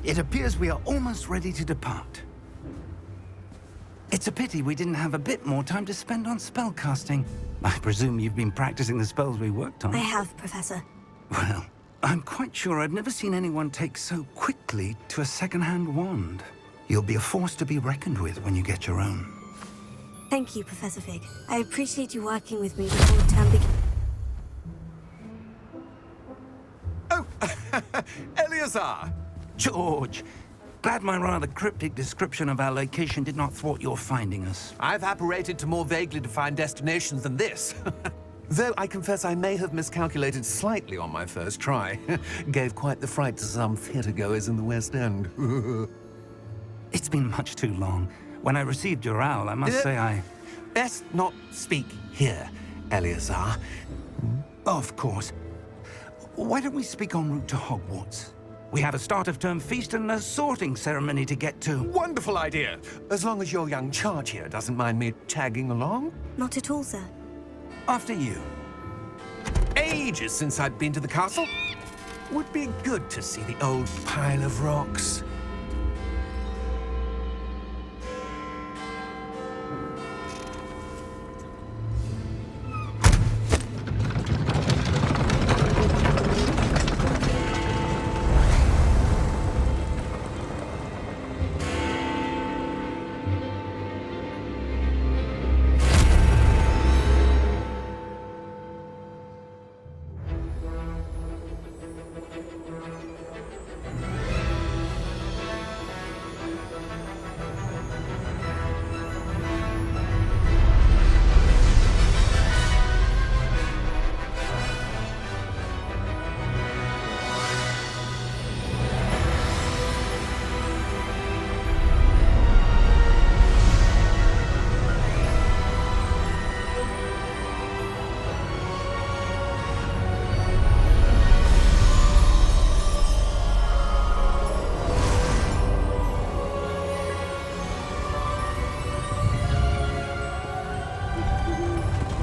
It appears we are almost ready to depart. It's a pity we didn't have a bit more time to spend on spellcasting. I presume you've been practicing the spells we worked on. I have, Professor. Well, I'm quite sure I've never seen anyone take so quickly to a second-hand wand. You'll be a force to be reckoned with when you get your own. Thank you, Professor Fig. I appreciate you working with me before the term begins. Oh, Eleazar! George, glad my rather cryptic description of our location did not thwart your finding us. I've apparated to more vaguely defined destinations than this. Though I confess I may have miscalculated slightly on my first try. Gave quite the fright to some theatre-goers in the West End. It's been much too long. When I received your owl, I must say I... Best not speak here, Eleazar. Of course. Why don't we speak en route to Hogwarts? We have a start-of-term feast and a sorting ceremony to get to. Wonderful idea! As long as your young charge here doesn't mind me tagging along. Not at all, sir. After you. Ages since I'd been to the castle. Would be good to see the old pile of rocks.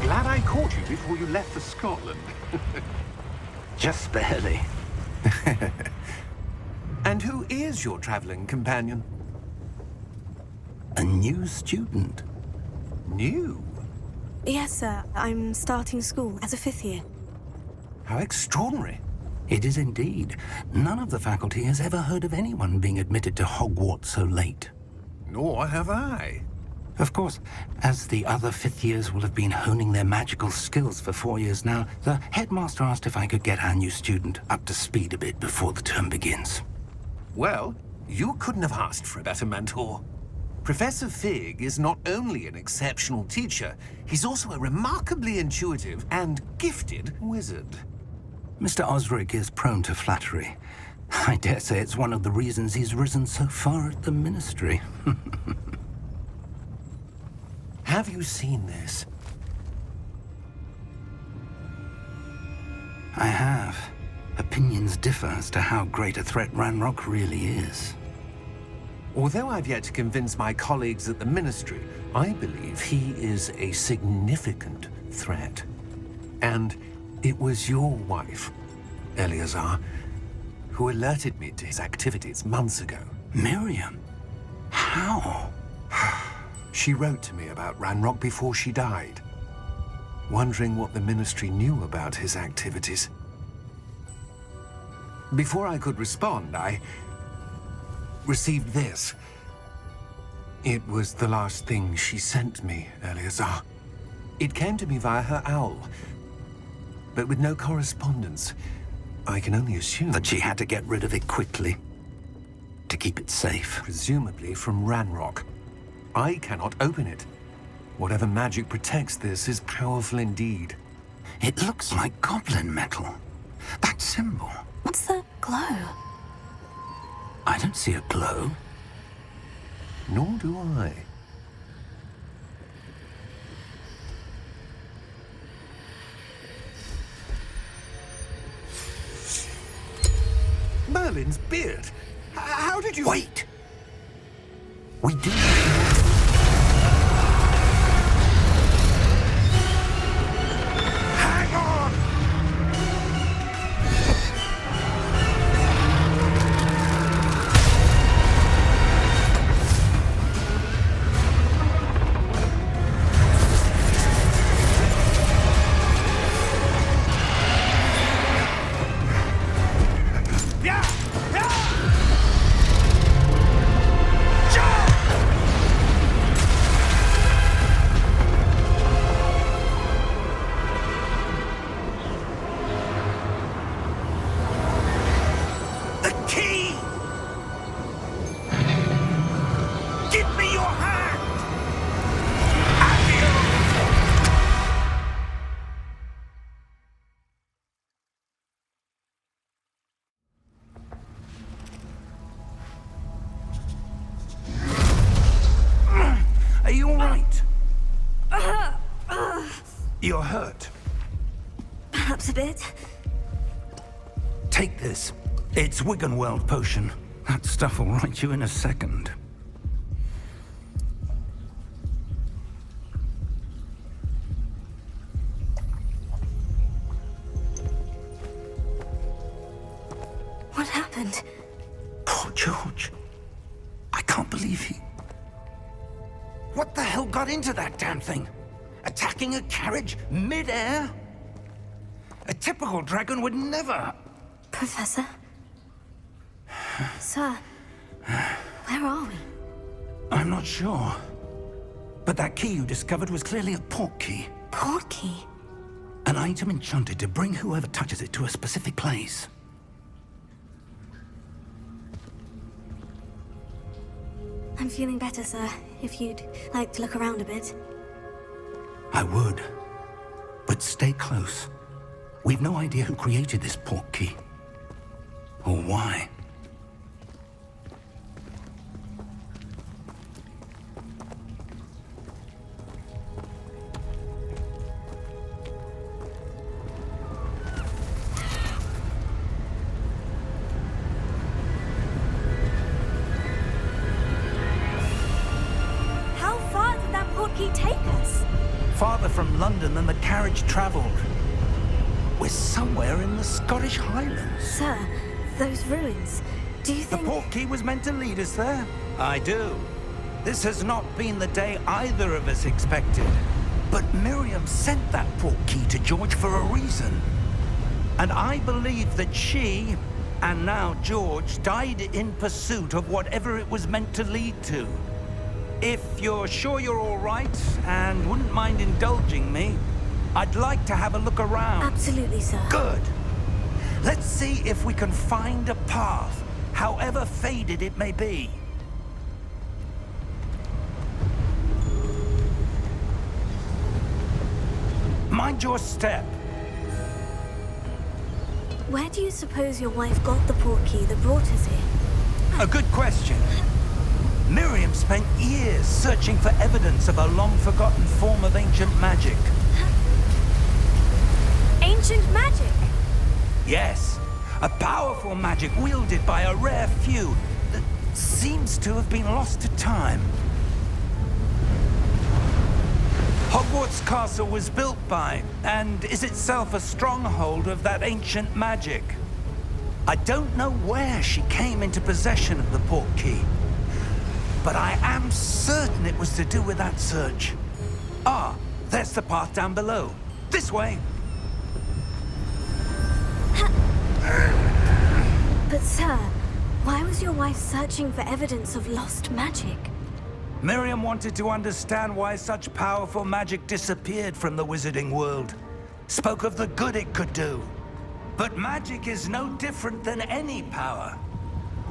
Glad I caught you before you left for Scotland. Just barely. And who is your traveling companion? A new student. New? Yes, sir. I'm starting school as a 5th year. How extraordinary. It is indeed. None of the faculty has ever heard of anyone being admitted to Hogwarts so late. Nor have I. Of course, as the other 5th years will have been honing their magical skills for 4 years now, the headmaster asked if I could get our new student up to speed a bit before the term begins. Well, you couldn't have asked for a better mentor. Professor Fig is not only an exceptional teacher, he's also a remarkably intuitive and gifted wizard. Mr. Osric is prone to flattery. I dare say it's one of the reasons he's risen so far at the Ministry. Have you seen this? I have. Opinions differ as to how great a threat Ranrock really is. Although I've yet to convince my colleagues at the Ministry, I believe he is a significant threat. And it was your wife, Eleazar, who alerted me to his activities months ago. Miriam? How? She wrote to me about Ranrock before she died, wondering what the Ministry knew about his activities. Before I could respond, I received this. It was the last thing she sent me, Eleazar. It came to me via her owl, but with no correspondence. I can only assume That she had to get rid of it quickly, to keep it safe. presumably from Ranrock. I cannot open it. Whatever magic protects this is powerful indeed. It looks like goblin metal. That symbol. What's the glow? I don't see a glow. Nor do I. Merlin's beard. How did you... Wait! We do. Hang on! You're hurt. Perhaps a bit. Take this. It's Wiggenweld potion. That stuff will right you in a second. What happened? Poor George. I can't believe he... What the hell got into that damn thing? Attacking a carriage mid-air? A typical dragon would never... Professor? Sir, where are we? I'm not sure. But that key you discovered was clearly a port key. Port key? An item enchanted to bring whoever touches it to a specific place. I'm feeling better, sir. If you'd like to look around a bit. I would. But stay close. We've no idea who created this port key. Or why. How far did that port key take us? Farther from London than the carriage traveled. We're somewhere in the Scottish Highlands. Sir, those ruins. Do you The think... port key was meant to lead us there? I do. This has not been the day either of us expected. But Miriam sent that port key to George for a reason. And I believe that she, and now George, died in pursuit of whatever it was meant to lead to. If you're sure you're all right, and wouldn't mind indulging me, I'd like to have a look around. Absolutely, sir. Good. Let's see if we can find a path, however faded it may be. Mind your step. Where do you suppose your wife got the port key that brought us here? A good question. Miriam spent years searching for evidence of a long-forgotten form of ancient magic. Ancient magic? Yes, a powerful magic wielded by a rare few that seems to have been lost to time. Hogwarts Castle was built by, and is itself a stronghold of that ancient magic. I don't know where she came into possession of the port key, but I am certain it was to do with that search. Ah, there's the path down below. This way. But sir, why was your wife searching for evidence of lost magic? Miriam wanted to understand why such powerful magic disappeared from the wizarding world. Spoke of the good it could do. But magic is no different than any power.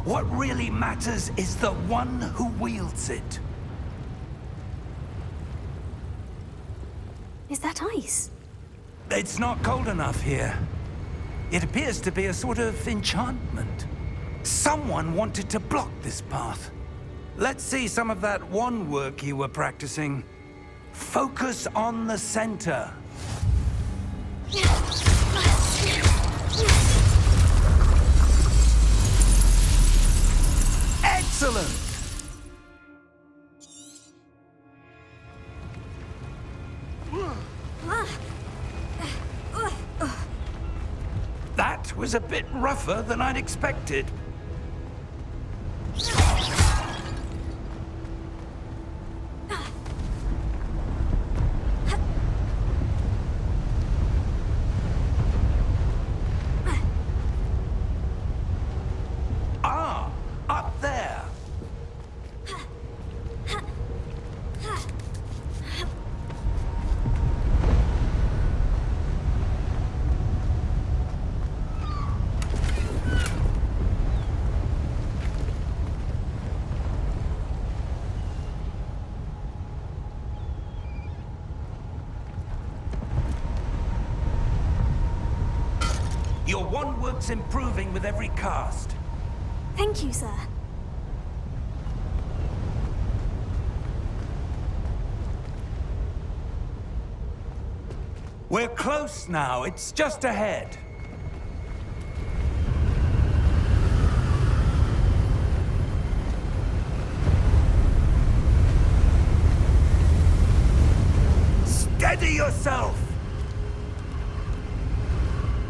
What really matters is the one who wields it. Is that ice? It's not cold enough here. It appears to be a sort of enchantment. Someone wanted to block this path. Let's see some of that wand work you were practicing. Focus on the center. Excellent! That was a bit rougher than I'd expected. Ah, up there. Your wand work's improving with every cast. Thank you, sir. We're close now. It's just ahead. Steady yourself!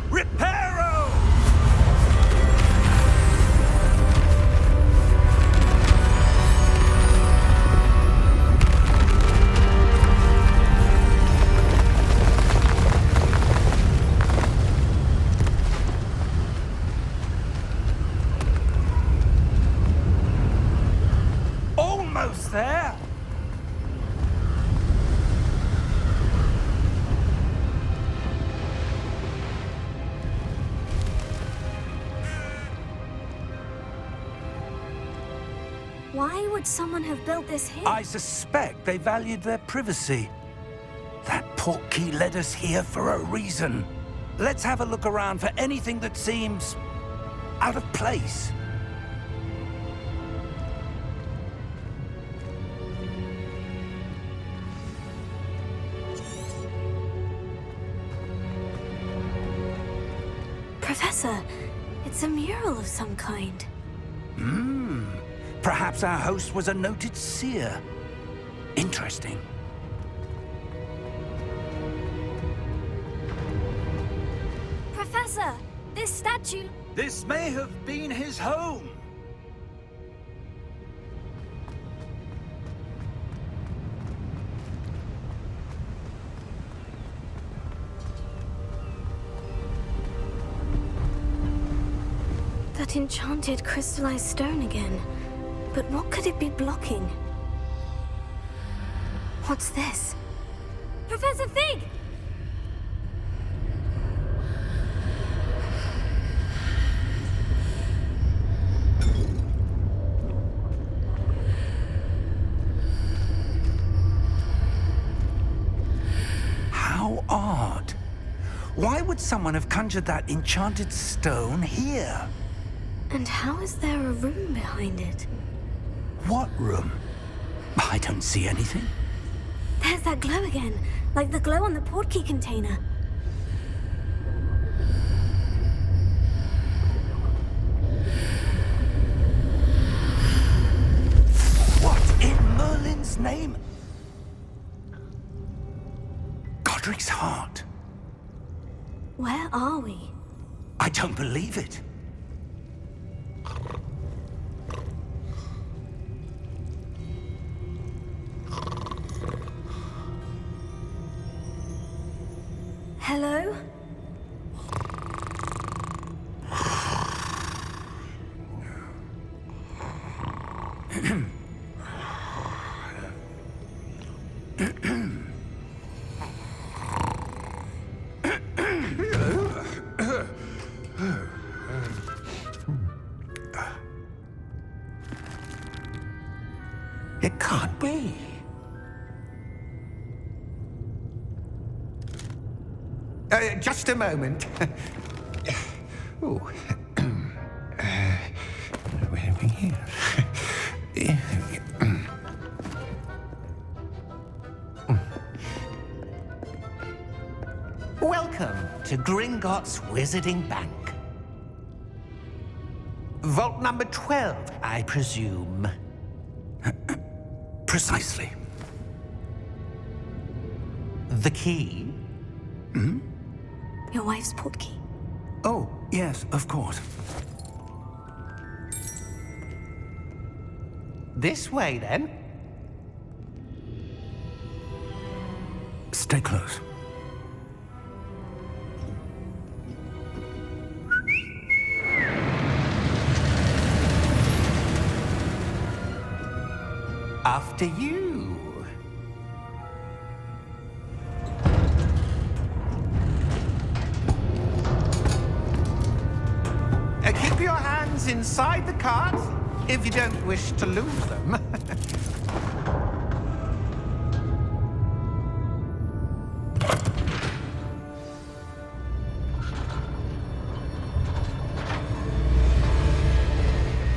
Reparo! Almost there! Why would someone have built this here? I suspect they valued their privacy. That portkey led us here for a reason. Let's have a look around for anything that seems out of place. Professor, it's a mural of some kind. Perhaps our host was a noted seer. Interesting. Professor, this statue... This may have been his home. That enchanted crystallized stone again. But what could it be blocking? What's this? Professor Fig! How odd. Why would someone have conjured that enchanted stone here? And how is there a room behind it? What room? I don't see anything. There's that glow again, like the glow on the portkey container. What in Merlin's name? Godric's heart. Where are we? I don't believe it. Hello? It can't be. Just a moment. Oh. Where are we here? Welcome to Gringotts Wizarding Bank. Vault number 12, I presume. Precisely. The key? Your wife's portkey. Oh, yes, of course. This way, then. Stay close. After you. Keep your hands inside the cart if you don't wish to lose them.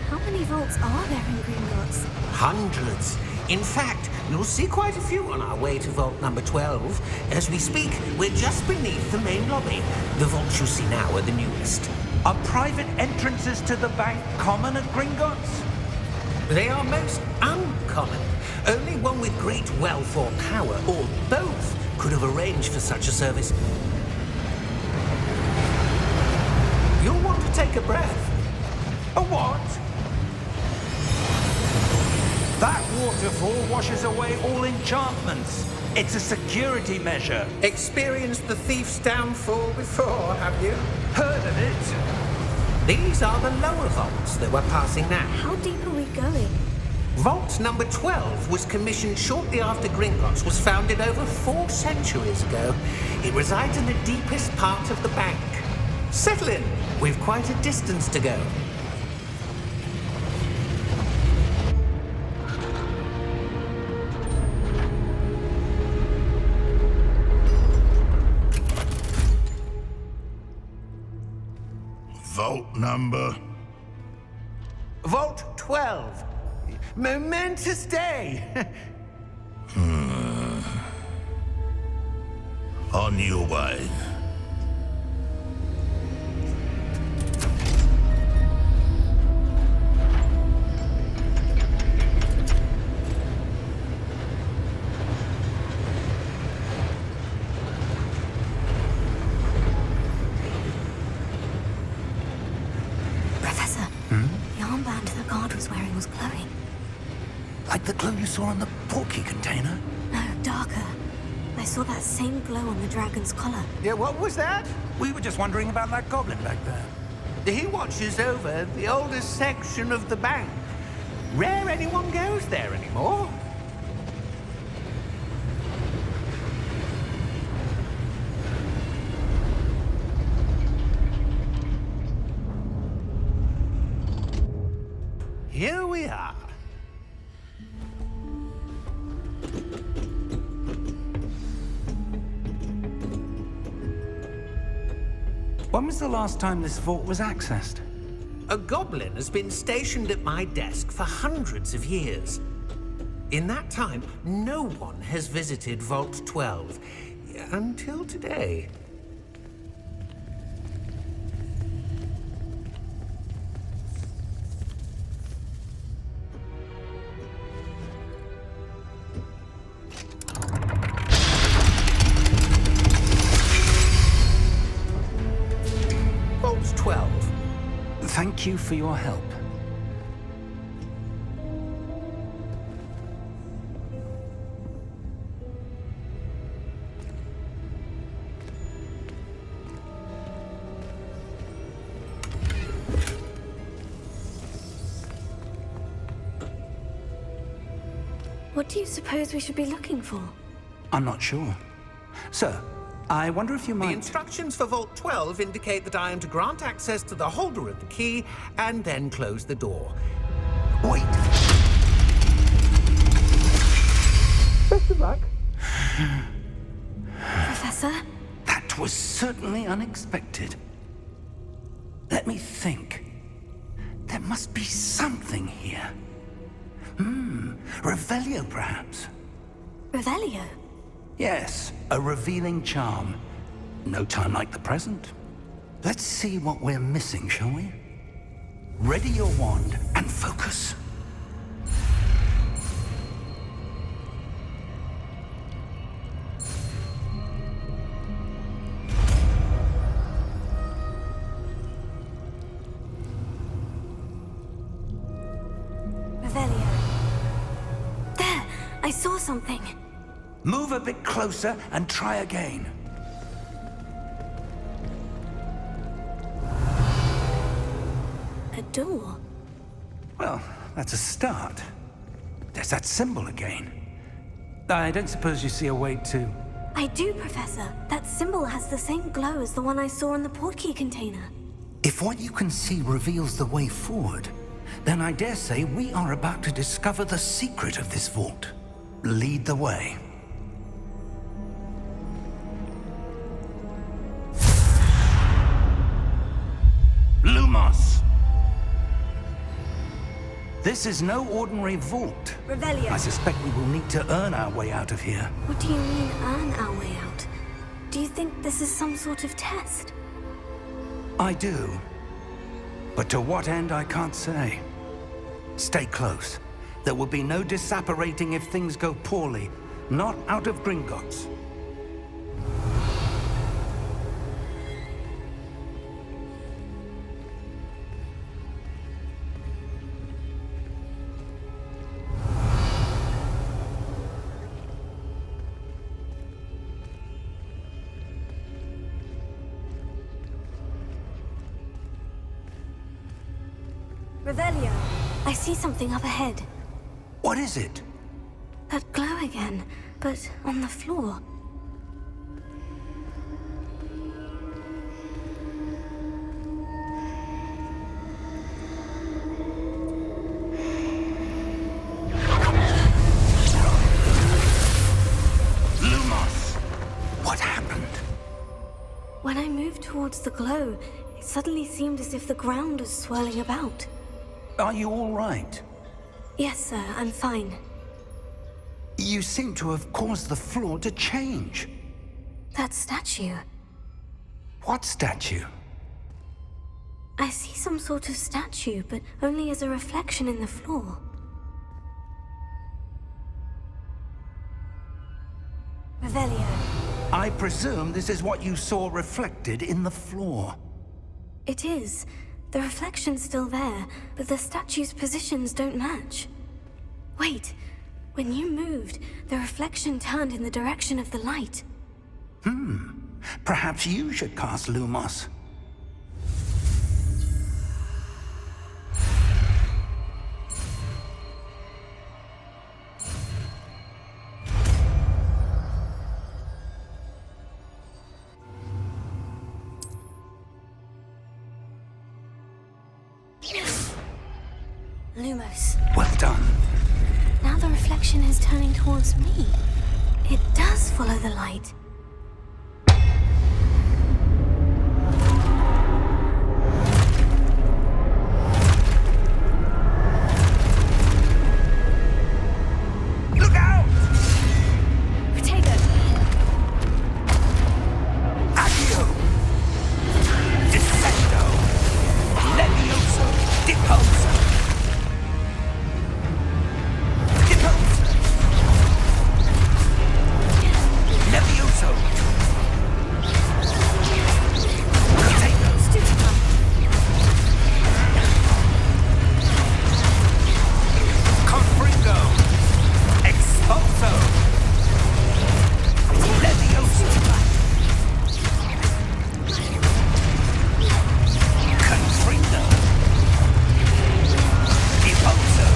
How many vaults are there in Gringotts? Hundreds. In fact, you'll see quite a few on our way to vault number 12. As we speak, we're just beneath the main lobby. The vaults you see now are the newest. Are private entrances to the bank common at Gringotts? They are most uncommon. Only one with great wealth or power, or both, could have arranged for such a service. You'll want to take a breath. A what? That waterfall washes away all enchantments. It's a security measure. Experienced the thief's downfall before, have you? Heard of it? These are the lower vaults that we're passing now. How deep are we going? Vault number 12 was commissioned shortly after Gringotts was founded over 4 centuries ago. It resides in the deepest part of the bank. Settle in. We've quite a distance to go. Vault number? Vault 12. Momentous day. On your way. Professor, the armband the guard was wearing was glowing. Like the glow you saw on the portkey container? No, darker. I saw that same glow on the dragon's collar. Yeah, what was that? We were just wondering about that goblin back there. He watches over the oldest section of the bank. Rare anyone goes there anymore. Here we are. When was the last time this vault was accessed? A goblin has been stationed at my desk for hundreds of years. In that time, no one has visited Vault 12 until today. Vault 12. Thank you for your help. What do you suppose we should be looking for? I'm not sure. Sir, I wonder if you The might... instructions for Vault 12 indicate that I am to grant access to the holder of the key and then close the door. Wait! Best of luck. Professor? That was certainly unexpected. Let me think. There must be something here. Revelio, perhaps? Revelio? Yes, a revealing charm. No time like the present. Let's see what we're missing, shall we? Ready your wand and focus. Revelio. There! I saw something. Move a bit closer and try again. A door. Well, that's a start. There's that symbol again. I don't suppose you see a way to... I do, Professor. That symbol has the same glow as the one I saw in the portkey container. If what you can see reveals the way forward, then I dare say we are about to discover the secret of this vault. Lead the way. Lumos! This is no ordinary vault. Revelio. I suspect we will need to earn our way out of here. What do you mean, earn our way out? Do you think this is some sort of test? I do. But to what end, I can't say. Stay close. There will be no disapparating if things go poorly. Not out of Gringotts. Revelio, I see something up ahead. What is it? That glow again, but on the floor. Lumos! What happened? When I moved towards the glow, it suddenly seemed as if the ground was swirling about. Are you all right? Yes, sir, I'm fine. You seem to have caused the floor to change. That statue. What statue? I see some sort of statue, but only as a reflection in the floor. Revelio. I presume this is what you saw reflected in the floor. It is. The reflection's still there, but the statue's positions don't match. Wait. When you moved, the reflection turned in the direction of the light. Perhaps you should cast Lumos. Lumos. Well done. Now the reflection is turning towards me. It does follow the light. Look out! Potato! Accio! Descendo! Levioso! Deposo! Deposo! Levioso! Potato! Confringo! Expulso! Levioso! Confringo! Deposo!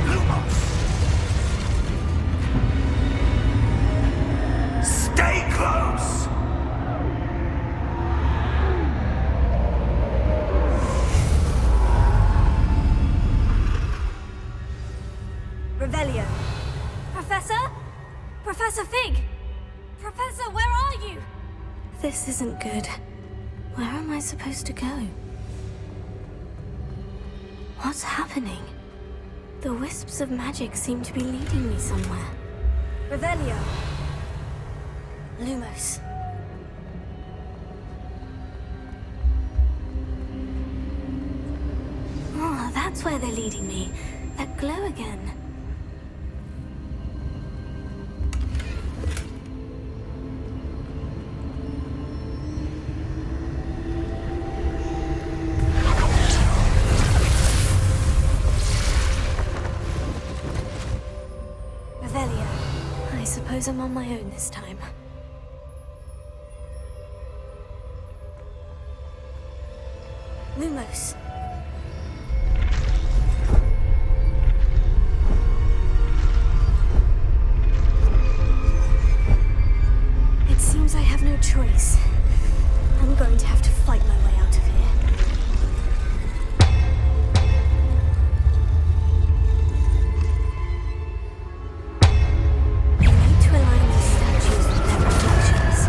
Lumos! Stay close! Revelio. Professor? Professor Fig! Professor, where are you? This isn't good. Where am I supposed to go? What's happening? The wisps of magic seem to be leading me somewhere. Revelio. Lumos. Oh, that's where they're leading me. That glow again. Revelio. I suppose I'm on my own this time. Lumos. It seems I have no choice. I'm going to have to fight my way out of here. I need to align these statues with their reflections.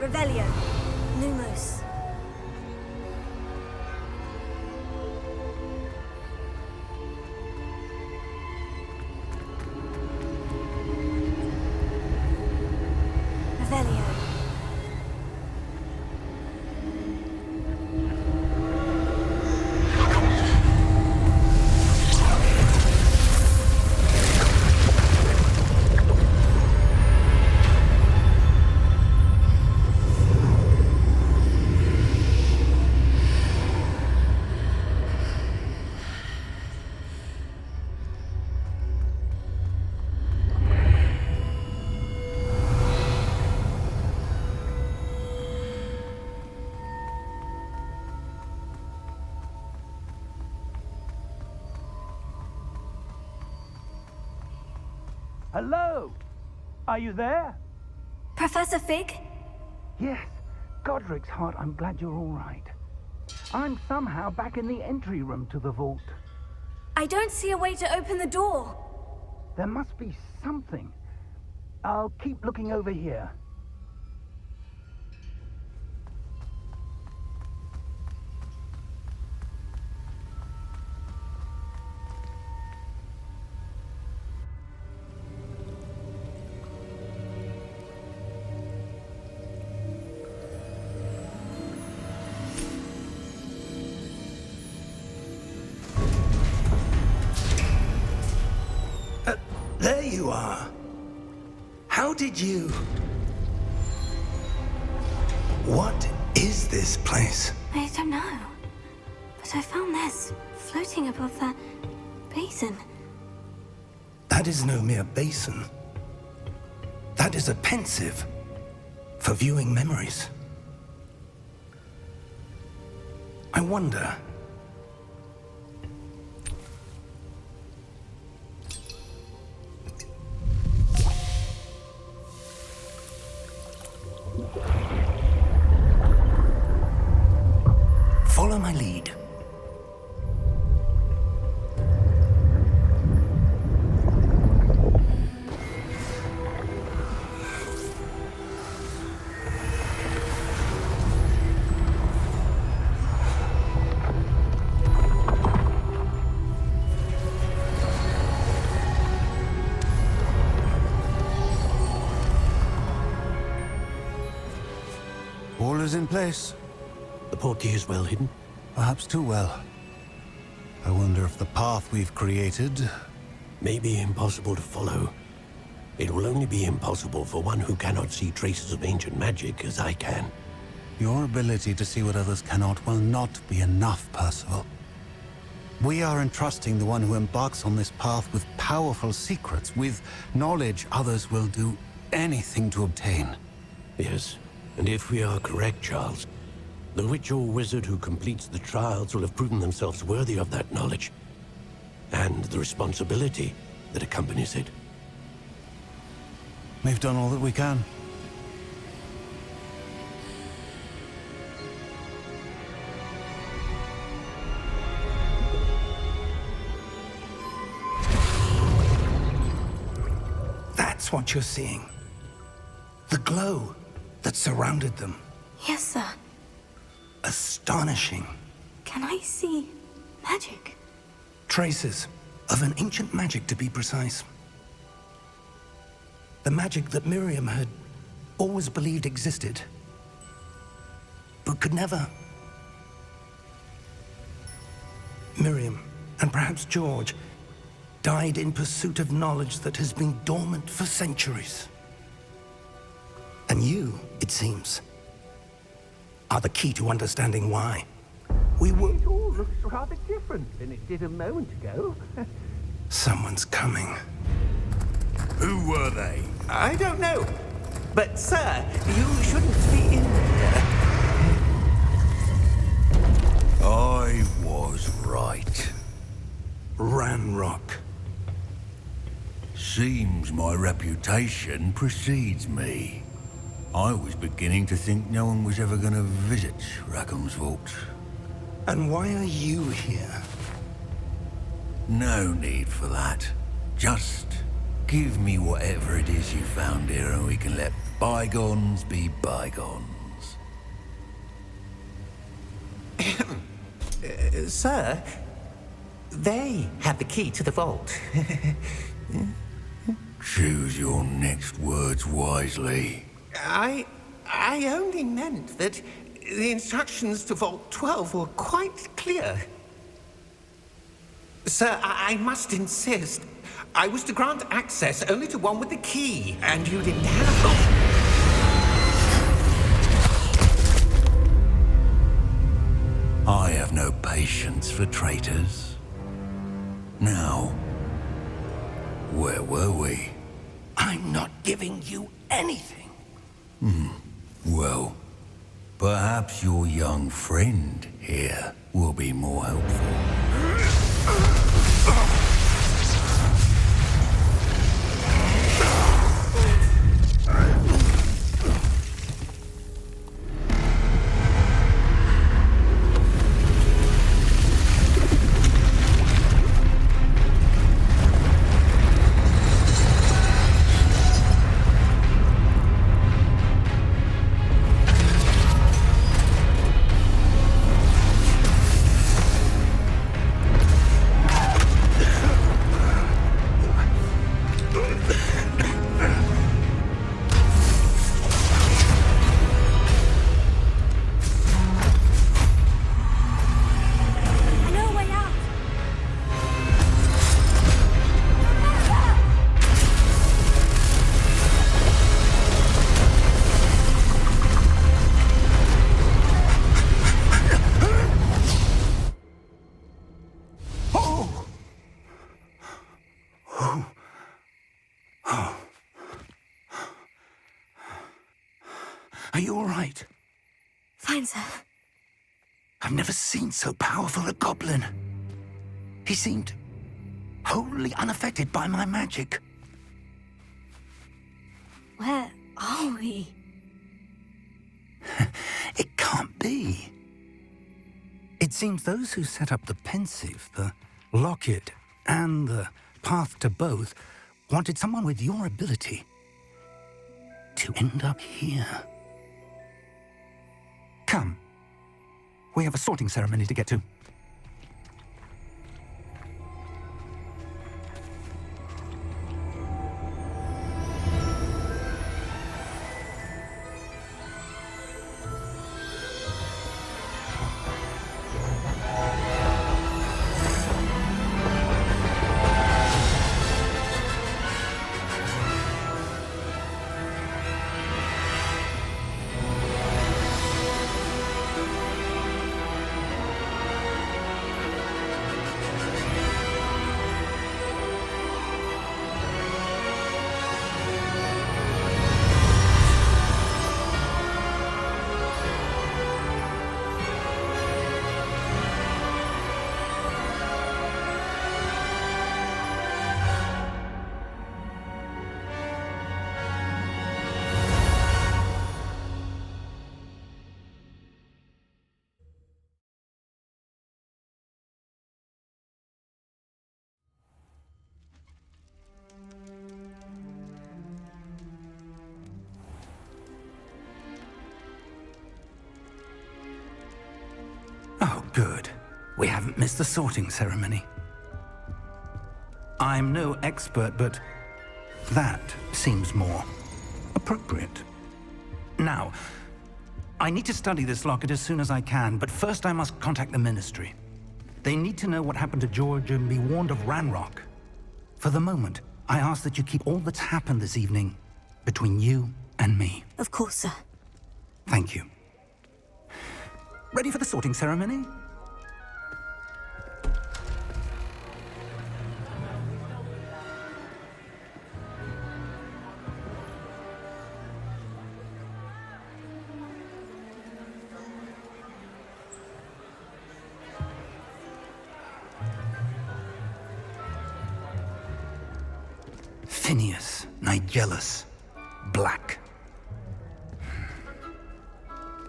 Revelio. Lumos. Revelio. Hello? Are you there? Professor Fig? Yes. Godric's heart, I'm glad you're all right. I'm somehow back in the entry room to the vault. I don't see a way to open the door. There must be something. I'll keep looking over here. There you are. How did you... What is this place? I don't know. But I found this floating above that basin. That is no mere basin. That is a pensive for viewing memories. I wonder... Follow my lead. All is in place. The portkey is well hidden? Perhaps too well. I wonder if the path we've created... May be impossible to follow. It will only be impossible for one who cannot see traces of ancient magic as I can. Your ability to see what others cannot will not be enough, Percival. We are entrusting the one who embarks on this path with powerful secrets, with knowledge others will do anything to obtain. Yes, and if we are correct, Charles, the witch or wizard who completes the trials will have proven themselves worthy of that knowledge, and the responsibility that accompanies it. We've done all that we can. That's what you're seeing. The glow that surrounded them. Yes, sir. Astonishing. Can I see magic? Traces of an ancient magic, to be precise. The magic that Miriam had always believed existed, but could never. Miriam, and perhaps George, died in pursuit of knowledge that has been dormant for centuries. And you, it seems, are the key to understanding why. We were... It all looks rather different than it did a moment ago. Someone's coming. Who were they? I don't know. But, sir, you shouldn't be in here. I was right. Ranrock. Seems my reputation precedes me. I was beginning to think no one was ever going to visit Rackham's vault. And why are you here? No need for that. Just Give me whatever it is you found here and we can let bygones be bygones. Sir, they have the key to the vault. Choose your next words wisely. I only meant that the instructions to Vault 12 were quite clear. Sir, I must insist. I was to grant access only to one with the key, and you didn't have it. I have no patience for traitors. Now, where were we? I'm not giving you anything. Well, perhaps your young friend here will be more helpful. Are you all right? Fine, sir. I've never seen so powerful a goblin. He seemed wholly unaffected by my magic. Where are we? It can't be. It seems those who set up the pensive, the locket, and the path to both wanted someone with your ability to end up here. Come. We have a sorting ceremony to get to. Oh, good. We haven't missed the sorting ceremony. I'm no expert, but that seems more appropriate. Now, I need to study this locket as soon as I can, but first I must contact the Ministry. They need to know what happened to George and be warned of Ranrock. For the moment, I ask that you keep all that's happened this evening between you and me. Of course, sir. Thank you. Ready for the sorting ceremony? Phineas, Nigellus, Black.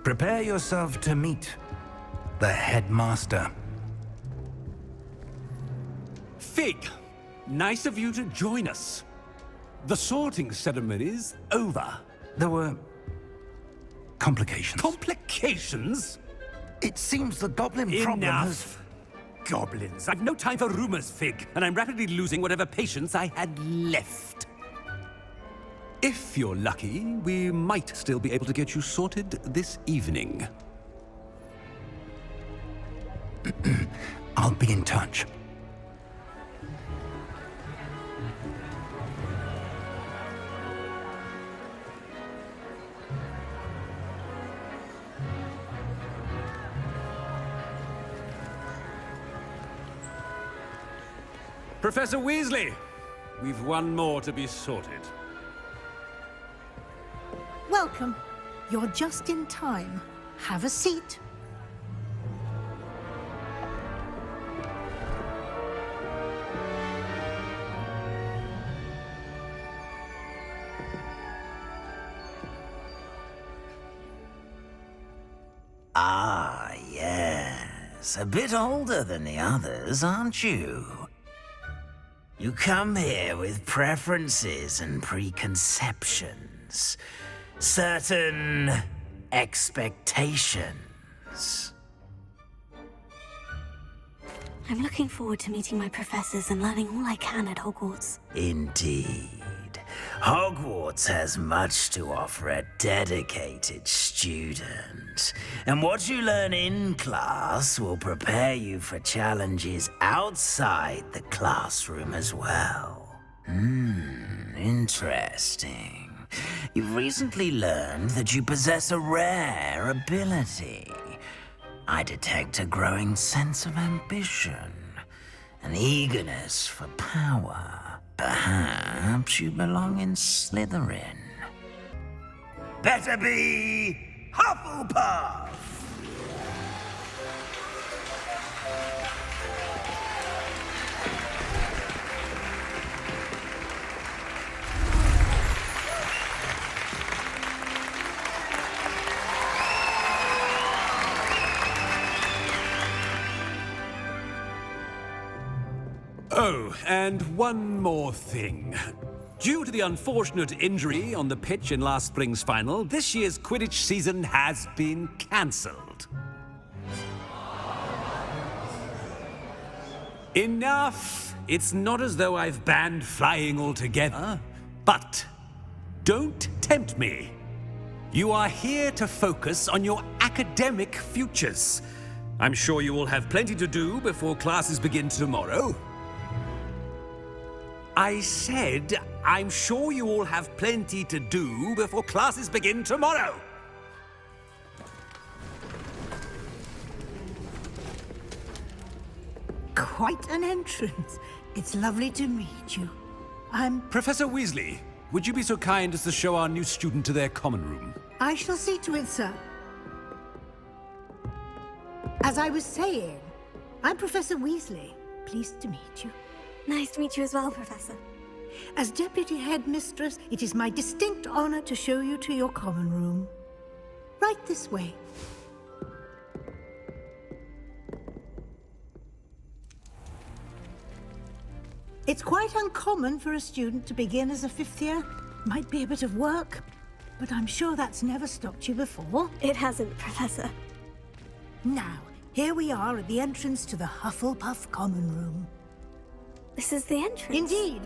Prepare yourself to meet the headmaster. Fig, nice of you to join us. The sorting ceremony's over. There were complications. Complications? It seems the goblin problem has... Enough! Goblins. I've no time for rumors, Fig, and I'm rapidly losing whatever patience I had left. If you're lucky, we might still be able to get you sorted this evening. I'll be in touch. Professor Weasley, we've one more to be sorted. Welcome. You're just in time. Have a seat. Ah, yes. A bit older than the others, aren't you? You come here with preferences and preconceptions. Certain expectations. I'm looking forward to meeting my professors and learning all I can at Hogwarts. Indeed. Hogwarts has much to offer a dedicated student. And what you learn in class will prepare you for challenges outside the classroom as well. Interesting. You've recently learned that you possess a rare ability. I detect a growing sense of ambition, an eagerness for power. Perhaps you belong in Slytherin. Better be Hufflepuff! Oh, and one more thing. Due to the unfortunate injury on the pitch in last spring's final, this year's Quidditch season has been cancelled. Enough! It's not as though I've banned flying altogether, but don't tempt me. You are here to focus on your academic futures. I'm sure you will have plenty to do before classes begin tomorrow. I said, I'm sure you all have plenty to do before classes begin tomorrow. Quite an entrance. It's lovely to meet you. I'm... Professor Weasley, would you be so kind as to show our new student to their common room? I shall see to it, sir. As I was saying, I'm Professor Weasley. Pleased to meet you. Nice to meet you as well, Professor. As Deputy Headmistress, it is my distinct honor to show you to your common room. Right this way. It's quite uncommon for a student to begin as a fifth year. Might be a bit of work, but I'm sure that's never stopped you before. It hasn't, Professor. Now, here we are at the entrance to the Hufflepuff common room. This is the entrance? Indeed.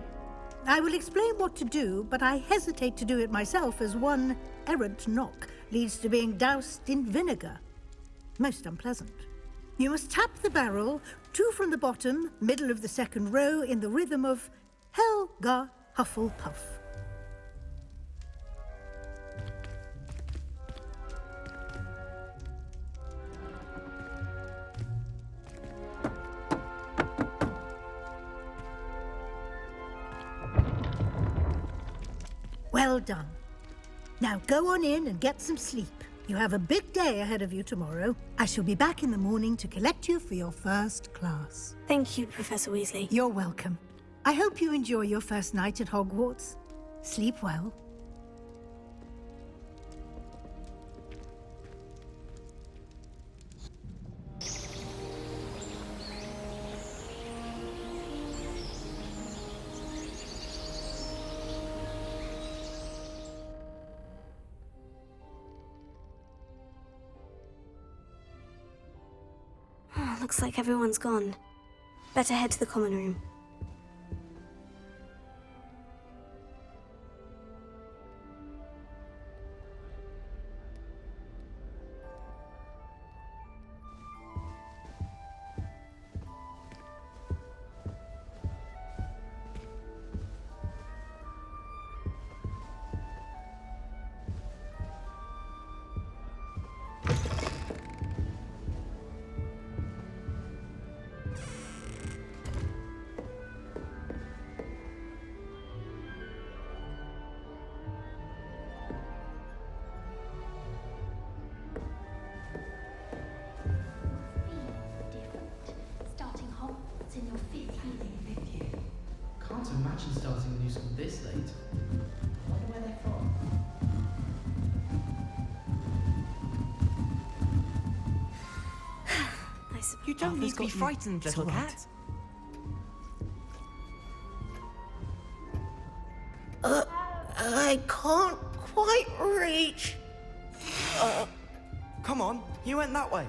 I will explain what to do, but I hesitate to do it myself as one errant knock leads to being doused in vinegar. Most unpleasant. You must tap the barrel, 2 from the bottom, middle of the second row, in the rhythm of Helga Hufflepuff. Well done. Now go on in and get some sleep. You have a big day ahead of you tomorrow. I shall be back in the morning to collect you for your first class. Thank you, Professor Weasley. You're welcome. I hope you enjoy your first night at Hogwarts. Sleep well. Looks like everyone's gone. Better head to the common room. Starting Hogwarts in your fifth year. Can't imagine starting a new school this late. I wonder where they're from. You don't need to be frightened, little cat. I can't quite reach. Come on, he went that way.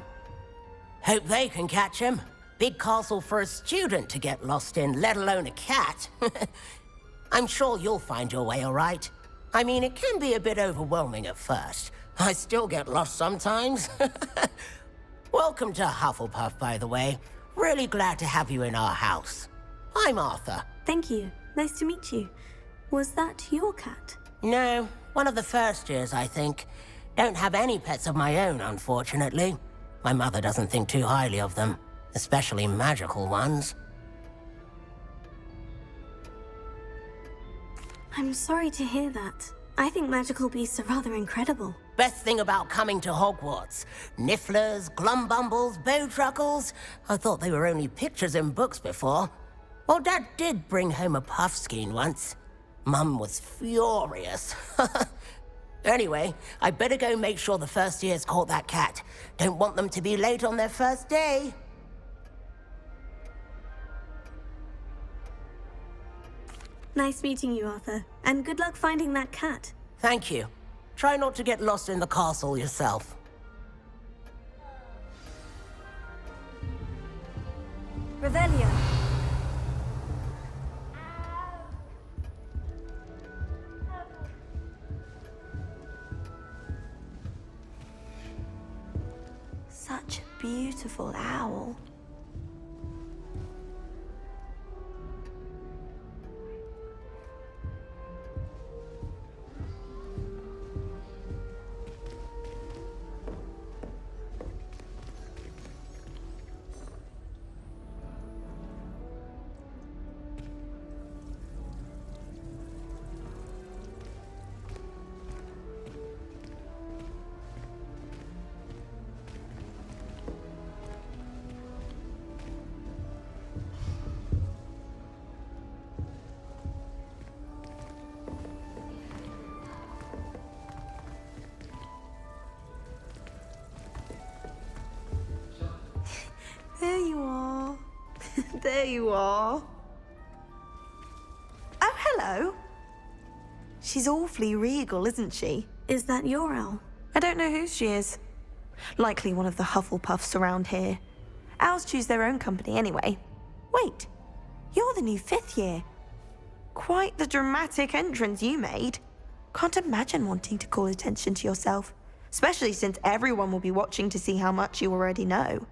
Hope they can catch him. Big castle for a student to get lost in, let alone a cat. I'm sure you'll find your way all right. I mean, it can be a bit overwhelming at first. I still get lost sometimes. Welcome to Hufflepuff, by the way. Really glad to have you in our house. I'm Arthur. Thank you. Nice to meet you. Was that your cat? No, one of the first years, I think. Don't have any pets of my own, unfortunately. My mother doesn't think too highly of them, especially magical ones. I'm sorry to hear that. I think magical beasts are rather incredible. Best thing about coming to Hogwarts. Nifflers, glumbumbles, bowtruckles. I thought they were only pictures in books before. Well, Dad did bring home a puffskein once. Mum was furious. Anyway, I better go make sure the first years caught that cat. Don't want them to be late on their first day. Nice meeting you, Arthur. And good luck finding that cat. Thank you. Try not to get lost in the castle yourself. Revelio. Such a beautiful owl. There you are. There you are. Oh, hello. She's awfully regal, isn't she? Is that your owl? I don't know who she is. Likely one of the Hufflepuffs around here. Owls choose their own company anyway. Wait, you're the new fifth year. Quite the dramatic entrance you made. Can't imagine wanting to call attention to yourself, especially since everyone will be watching to see how much you already know.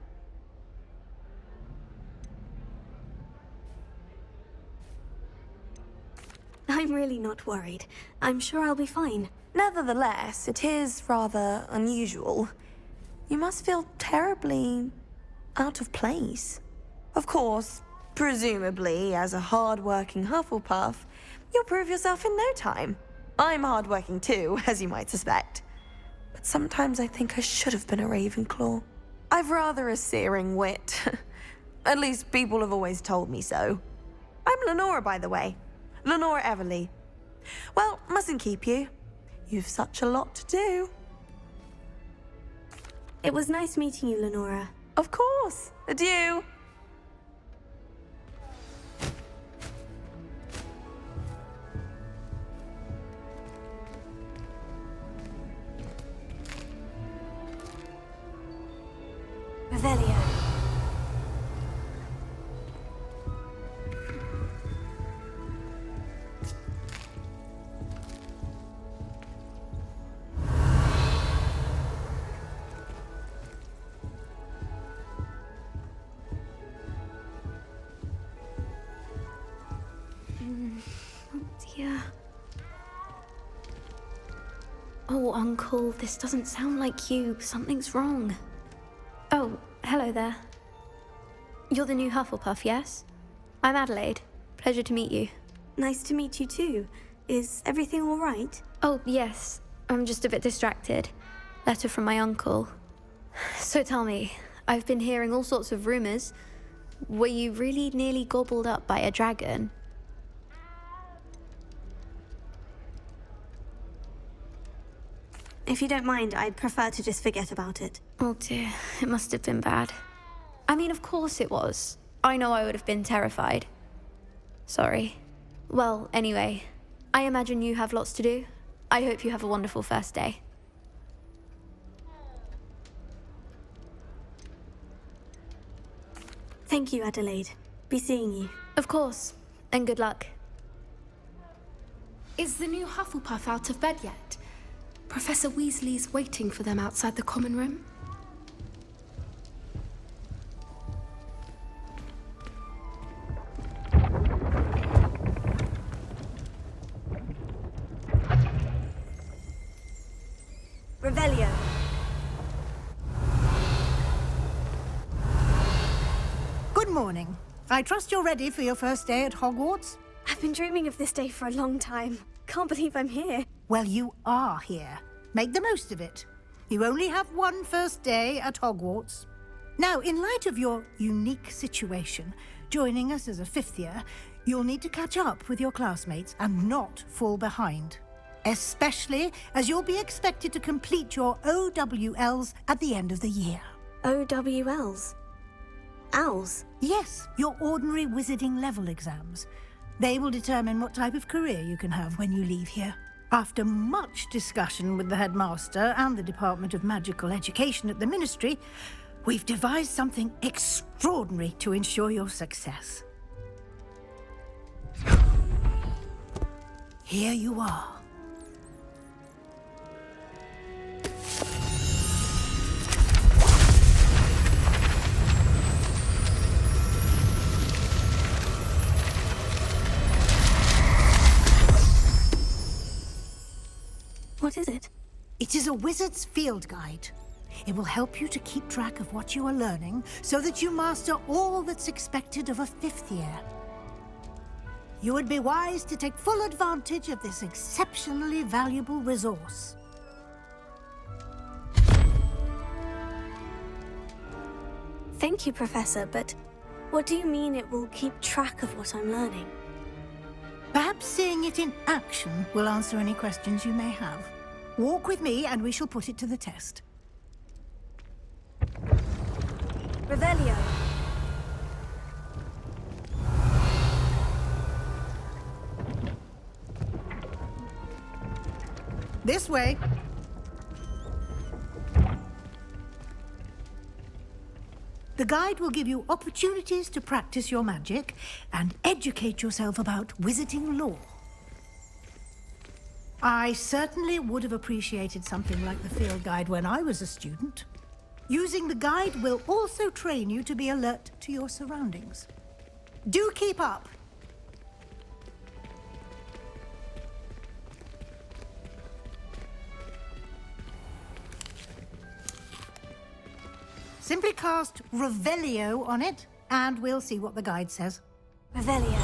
I'm really not worried. I'm sure I'll be fine. Nevertheless, it is rather unusual. You must feel terribly out of place. Of course, presumably, as a hard-working Hufflepuff, you'll prove yourself in no time. I'm hard-working too, as you might suspect. But sometimes I think I should have been a Ravenclaw. I've rather a searing wit. At least people have always told me so. I'm Lenora, by the way. Lenora Everly. Well, mustn't keep you. You've such a lot to do. It was nice meeting you, Lenora. Of course. Adieu. Revelio. Oh, Uncle, this doesn't sound like you. Something's wrong. Oh, hello there. You're the new Hufflepuff, yes? I'm Adelaide. Pleasure to meet you. Nice to meet you too. Is everything all right? Oh, yes. I'm just a bit distracted. Letter from my uncle. So tell me, I've been hearing all sorts of rumors. Were you really nearly gobbled up by a dragon? If you don't mind, I'd prefer to just forget about it. Oh dear, it must have been bad. I mean, of course it was. I know I would have been terrified. Sorry. Well, anyway, I imagine you have lots to do. I hope you have a wonderful first day. Thank you, Adelaide. Be seeing you. Of course, and good luck. Is the new Hufflepuff out of bed yet? Professor Weasley's waiting for them outside the common room. Revelio. Good morning. I trust you're ready for your first day at Hogwarts? I've been dreaming of this day for a long time. Can't believe I'm here. Well, you are here. Make the most of it. You only have one first day at Hogwarts. Now, in light of your unique situation, joining us as a fifth year, you'll need to catch up with your classmates and not fall behind. Especially as you'll be expected to complete your OWLs at the end of the year. OWLs? Owls? Yes, your ordinary wizarding level exams. They will determine what type of career you can have when you leave here. After much discussion with the headmaster and the Department of Magical Education at the Ministry, we've devised something extraordinary to ensure your success. Here you are. What is it? It is a wizard's field guide. It will help you to keep track of what you are learning so that you master all that's expected of a fifth year. You would be wise to take full advantage of this exceptionally valuable resource. Thank you, Professor, but what do you mean it will keep track of what I'm learning? Perhaps seeing it in action will answer any questions you may have. Walk with me and we shall put it to the test. Revelio. This way. The guide will give you opportunities to practice your magic and educate yourself about wizarding lore. I certainly would have appreciated something like the field guide when I was a student. Using the guide will also train you to be alert to your surroundings. Do keep up! Simply cast Revelio on it, and we'll see what the guide says. Revelio.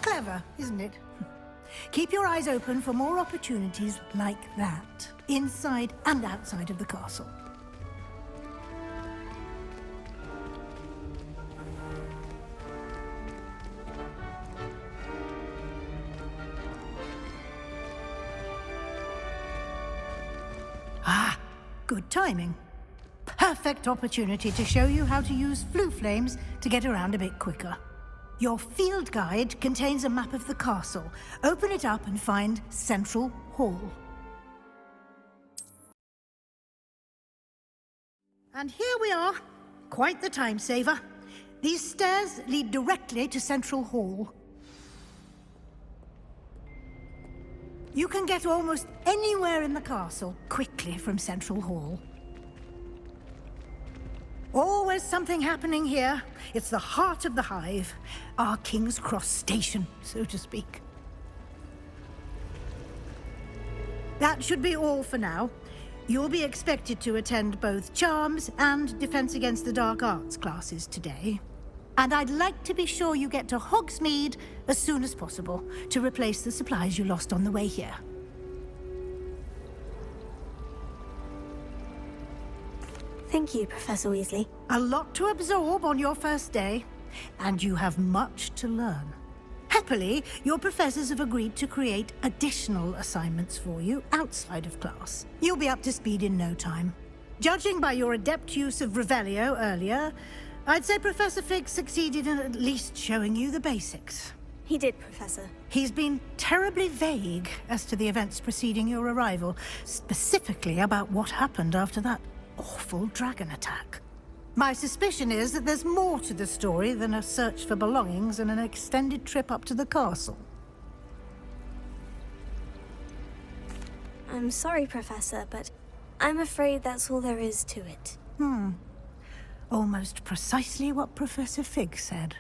Clever, isn't it? Keep your eyes open for more opportunities like that, inside and outside of the castle. Ah, good timing. Perfect opportunity to show you how to use flue flames to get around a bit quicker. Your field guide contains a map of the castle. Open it up and find Central Hall. And here we are. Quite the time saver. These stairs lead directly to Central Hall. You can get almost anywhere in the castle quickly from Central Hall. Always something happening here. It's the heart of the hive. Our King's Cross station, so to speak. That should be all for now. You'll be expected to attend both Charms and Defense Against the Dark Arts classes today. And I'd like to be sure you get to Hogsmeade as soon as possible to replace the supplies you lost on the way here. Thank you, Professor Weasley. A lot to absorb on your first day, and you have much to learn. Happily, your professors have agreed to create additional assignments for you outside of class. You'll be up to speed in no time. Judging by your adept use of Revelio earlier, I'd say Professor Fig succeeded in at least showing you the basics. He did, Professor. He's been terribly vague as to the events preceding your arrival, specifically about what happened after that awful dragon attack. My suspicion is that there's more to the story than a search for belongings and an extended trip up to the castle. I'm sorry, Professor, but I'm afraid that's all there is to it. Almost precisely what Professor Fig said.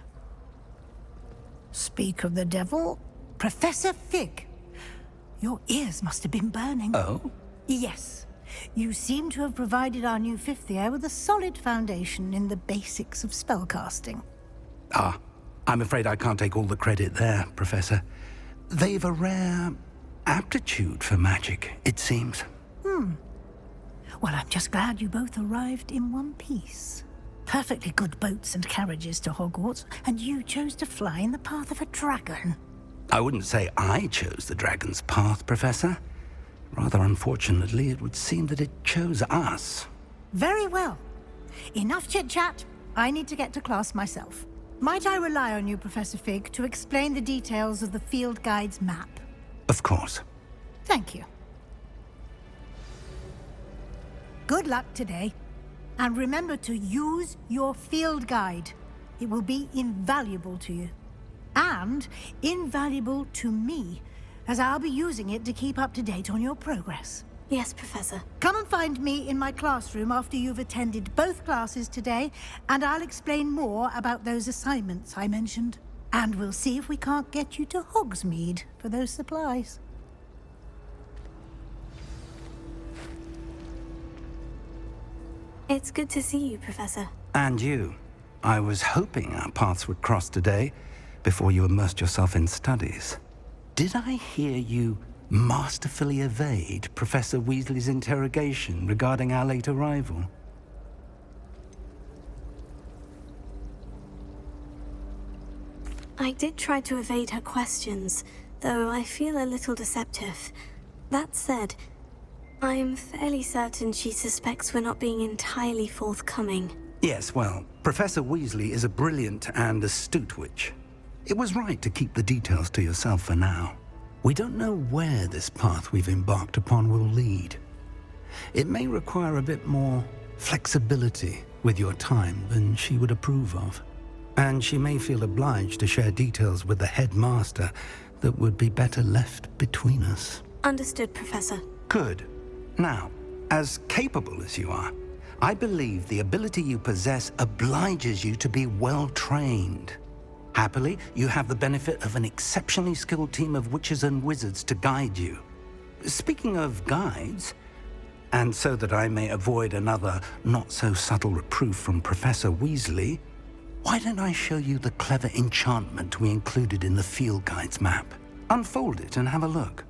Speak of the devil, Professor Fig. Your ears must have been burning. Oh? Yes. You seem to have provided our new fifth year with a solid foundation in the basics of spellcasting. Ah, I'm afraid I can't take all the credit there, Professor. They've a rare aptitude for magic, it seems. Well, I'm just glad you both arrived in one piece. Perfectly good boats and carriages to Hogwarts, and you chose to fly in the path of a dragon. I wouldn't say I chose the dragon's path, Professor. Rather unfortunately, it would seem that it chose us. Very well. Enough chit-chat. I need to get to class myself. Might I rely on you, Professor Fig, to explain the details of the field guide's map? Of course. Thank you. Good luck today. And remember to use your field guide. It will be invaluable to you. And invaluable to me, as I'll be using it to keep up to date on your progress. Yes, Professor. Come and find me in my classroom after you've attended both classes today, and I'll explain more about those assignments I mentioned. And we'll see if we can't get you to Hogsmeade for those supplies. It's good to see you, Professor. And you. I was hoping our paths would cross today, before you immersed yourself in studies. Did I hear you masterfully evade Professor Weasley's interrogation regarding our late arrival? I did try to evade her questions, though I feel a little deceptive. That said, I am fairly certain she suspects we're not being entirely forthcoming. Yes, well, Professor Weasley is a brilliant and astute witch. It was right to keep the details to yourself for now. We don't know where this path we've embarked upon will lead. It may require a bit more flexibility with your time than she would approve of. And she may feel obliged to share details with the headmaster that would be better left between us. Understood, Professor. Good. Now, as capable as you are, I believe the ability you possess obliges you to be well-trained. Happily, you have the benefit of an exceptionally skilled team of witches and wizards to guide you. Speaking of guides, and so that I may avoid another not-so-subtle reproof from Professor Weasley, why don't I show you the clever enchantment we included in the field guide's map? Unfold it and have a look.